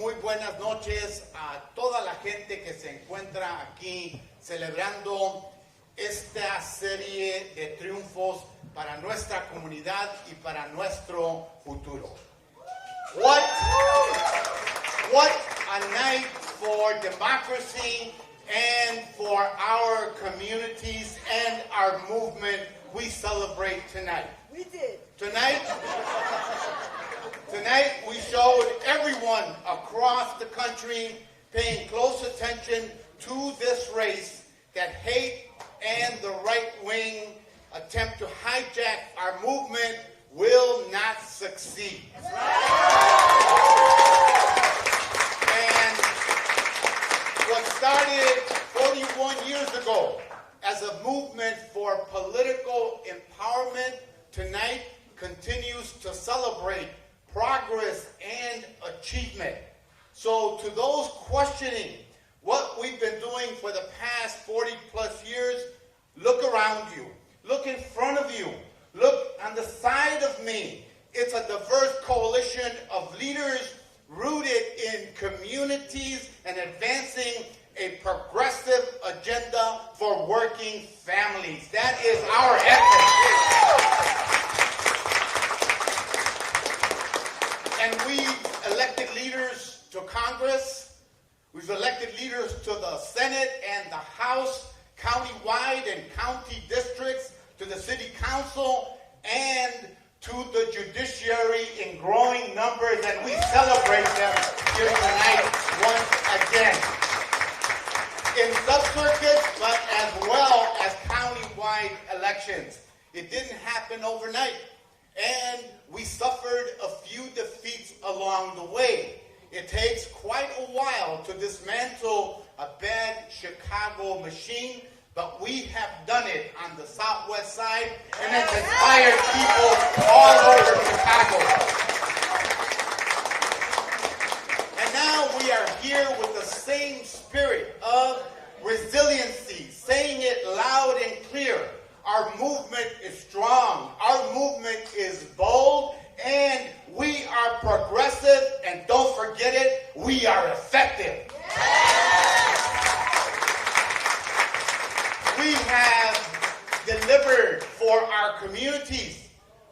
Muy buenas noches a toda la gente que se encuentra aquí celebrando esta serie de triunfos para nuestra comunidad y para nuestro futuro. What a night for democracy and for our communities and our movement we celebrate tonight. We did. Tonight we showed everyone across the country paying close attention to this race that hate and the right wing attempt to hijack our movement will not succeed. And what started 41 years ago as a movement for political empowerment tonight continues to celebrate progress and achievement. So to those questioning what we've been doing for the past 40 plus years, look around you, look in front of you, look on the side of me. It's a diverse coalition of leaders rooted in communities and advancing a progressive agenda for working families. That is our ethic. And we've elected leaders to Congress, we've elected leaders to the Senate and the House, countywide and county districts, to the City Council, and to the judiciary in growing numbers, and we celebrate them here tonight once again. In sub-circuits, but as well as countywide elections. It didn't happen overnight, and we suffered a few defeats along the way. It takes quite a while to dismantle a bad Chicago machine, but we have done it on the Southwest side, and it's inspired people all over Chicago. And now we are here with the same spirit of resiliency, saying it loud and clear. Our movement is strong, our movement is bold, and we are progressive, and don't forget it, we are effective. We have delivered for our communities.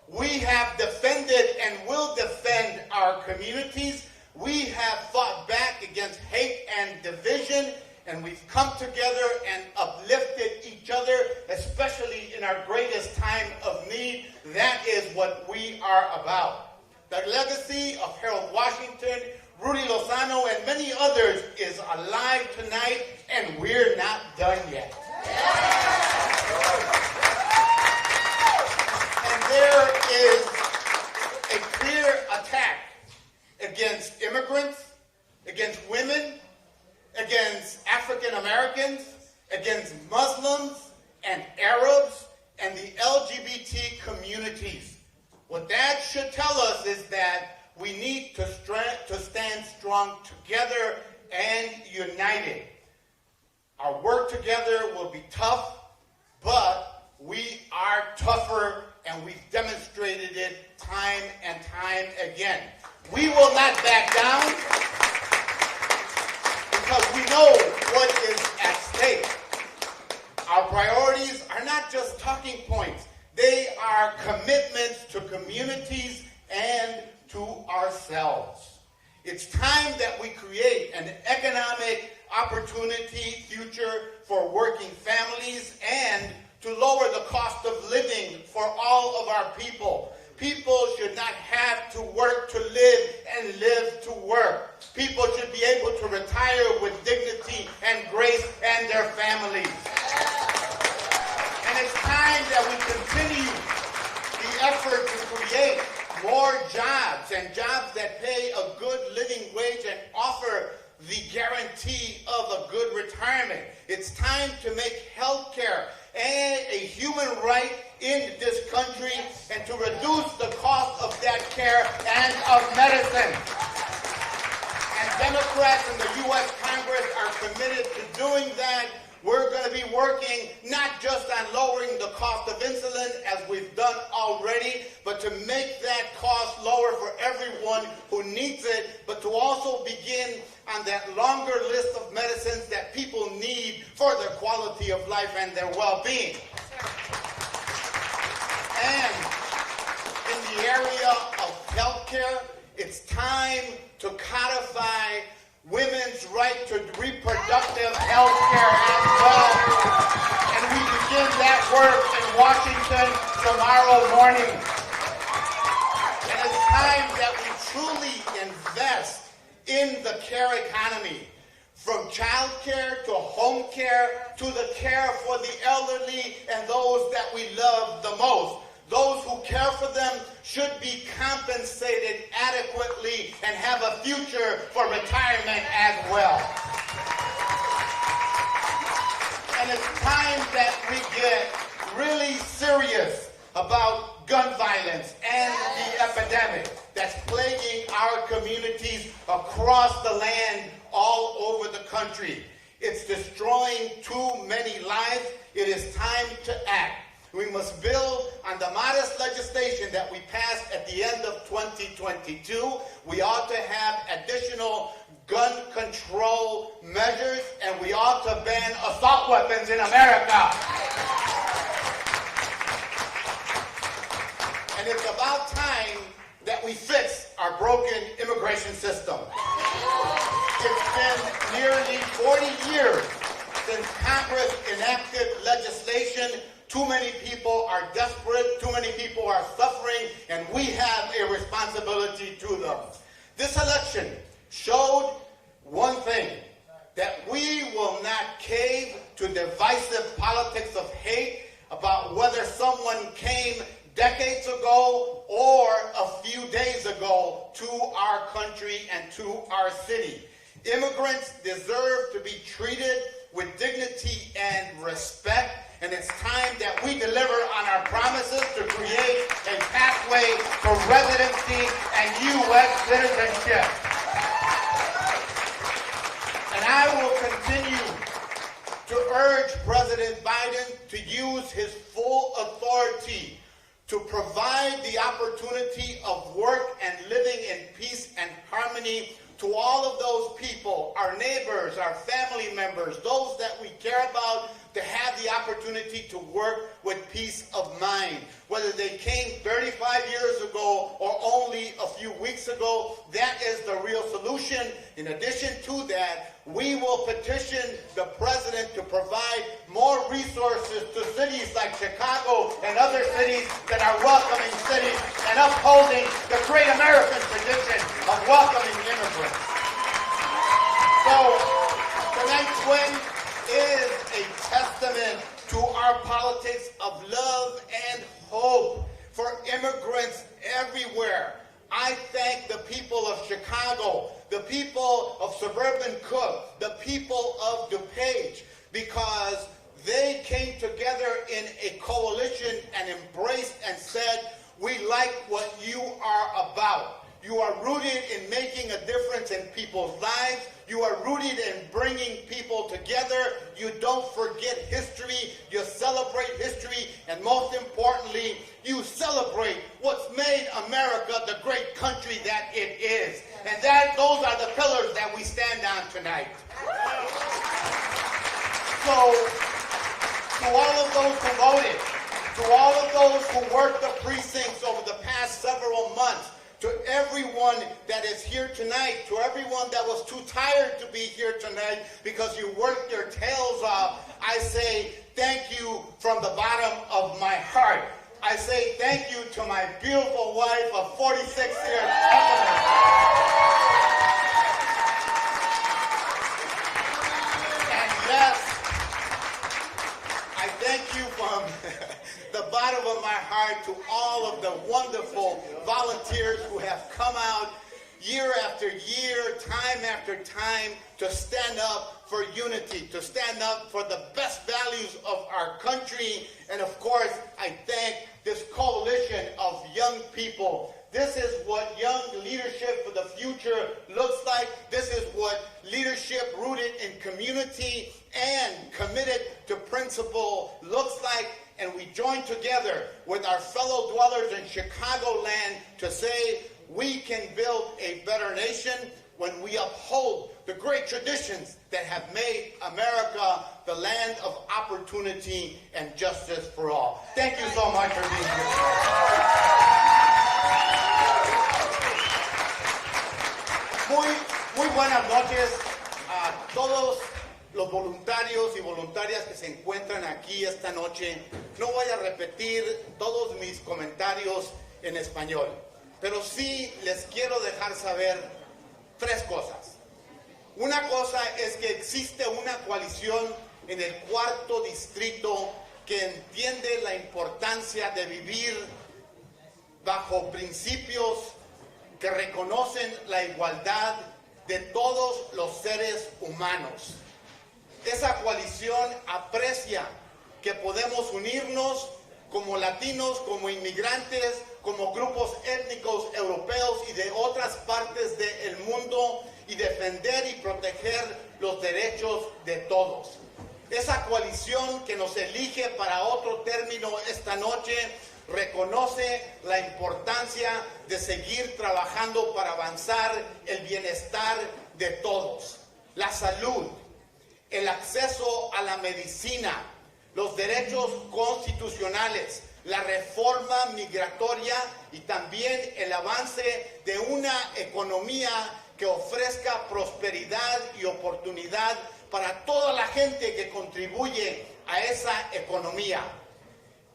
We have defended and will defend our communities. We have fought back against hate and division, and we've come together and uplifted each other, especially in our greatest time of need. That is what we are about. The legacy of Harold Washington, Rudy Lozano, and many others is alive tonight, and we're not done yet. And there is a clear attack against immigrants, against women, against African Americans, against Muslims and Arabs, and the LGBT communities. What that should tell us is that we need to stand strong together and united. Our work together will be tough, but we are tougher, and we've demonstrated it time and time again. We will not back down because we know what is at stake. Our priorities are not just talking points. They are commitments to communities and to ourselves. It's time that we create an economic opportunity future for working families and to lower the cost of living for all of our people. People should not have to work to live and live to work. People should be able to retire with dignity and grace and their families. And it's time that we continue the effort to create more jobs, and jobs that pay a good living wage and offer the guarantee of a good retirement. It's time to make health care a human right in this country, and to reduce the cost of that care and of medicine. And Democrats in the U.S. Congress are committed to doing that we're going to be working not just on lowering the cost of insulin as we've done already, but to make that cost lower for everyone who needs it, but to also begin on that longer list of medicines that people need for their quality of life and their well-being. And in the area of healthcare, it's time to codify women's right to reproductive health care as well. And we begin that work in Washington tomorrow morning. And it's time that we truly invest in the care economy, from child care to home care to the care for the elderly and those that we love the most. Those who care for them should be compensated adequately and have a future for retirement as well. And it's time that we get really serious about gun violence and the epidemic that's plaguing our communities across the land all over the country. It's destroying too many lives. It is time to act. We must build on the modest legislation that we passed at the end of 2022. We ought to have additional gun control measures, and we ought to ban assault weapons in America. And it's about time that we fix our broken immigration system. It's been nearly 40 years since Congress enacted legislation. Too many people are desperate, too many people are suffering, and we have a responsibility to them. This election showed one thing, that we will not cave to divisive politics of hate about whether someone came decades ago or a few days ago to our country and to our city. Immigrants deserve to be treated with dignity and respect. And it's time that we deliver on our promises to create a pathway for residency and U.S. citizenship. And I will continue to urge President Biden to use his full authority to provide the opportunity of work and living in peace and harmony to all of those people, our neighbors, our family members, those that we care about, to have the opportunity to work with peace of mind. Whether they came 35 years ago or only a few weeks ago, that is the real solution. In addition to that, we will petition the president to provide more resources to cities like Chicago and other cities that are welcoming cities and upholding the great American tradition of welcoming immigrants. So, tonight's win is a testament to our politics of love and hope for immigrants everywhere. I thank the people of Chicago, the people of suburban Cook, the people of DuPage, because they came together in a coalition and embraced and said, we like what you are about. You are rooted in making a difference in people's lives. You are rooted in bringing people together. You don't forget history. You celebrate history. And most importantly, you celebrate what's made America the great country that it is. And those are the pillars that we stand on tonight. So, to all of those who voted, to all of those who worked the precincts over the past several months, to everyone that is here tonight, to everyone that was too tired to be here tonight because you worked your tails off, I say thank you from the bottom of my heart. I say thank you to my beautiful wife of 46 years, Evelyn. And yes, I thank you from the bottom of my heart to all of the wonderful volunteers who have come out year after year, time after time, to stand up for unity, to stand up for the best values of our country. And of course, I thank this coalition of young people. This is what young leadership for the future looks like. This is what leadership rooted in community and committed to principle looks like, and we join together with our fellow dwellers in Chicagoland to say we can build a better nation when we uphold the great traditions that have made America the land of opportunity and justice for all. Thank you so much for being here. Muy buenas noches a todos los voluntarios y voluntarias que se encuentran aquí esta noche. No voy a repetir todos mis comentarios en español, pero sí les quiero dejar saber tres cosas. Una cosa es que existe una coalición en el cuarto distrito que entiende la importancia de vivir bajo principios que reconocen la igualdad de todos los seres humanos. Esa coalición aprecia que podemos unirnos como latinos, como inmigrantes, como grupos étnicos europeos y de otras partes del mundo y defender y proteger los derechos de todos. Esa coalición que nos elige para otro término esta noche reconoce la importancia de seguir trabajando para avanzar el bienestar de todos, la salud, el acceso a la medicina, los derechos constitucionales, la reforma migratoria y también el avance de una economía que ofrezca prosperidad y oportunidad para toda la gente que contribuye a esa economía.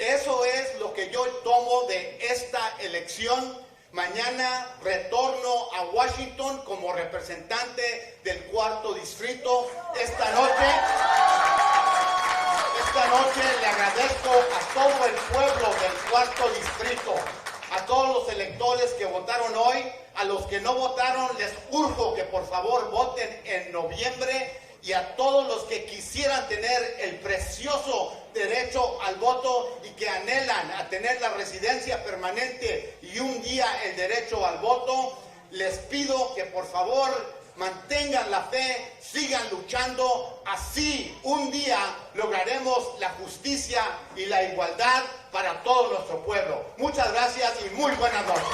Eso es lo que yo tomo de esta elección. Mañana retorno a Washington como representante del cuarto distrito. Esta noche le agradezco a todo el pueblo del cuarto distrito, a todos los electores que votaron hoy, a los que no votaron les urjo que por favor voten en noviembre, y a todos los que quisieran tener el precioso derecho al voto y que anhelan a tener la residencia permanente y un día el derecho al voto, les pido que por favor mantengan la fe, sigan luchando, así un día lograremos la justicia y la igualdad para todo nuestro pueblo. Muchas gracias y muy buenas noches.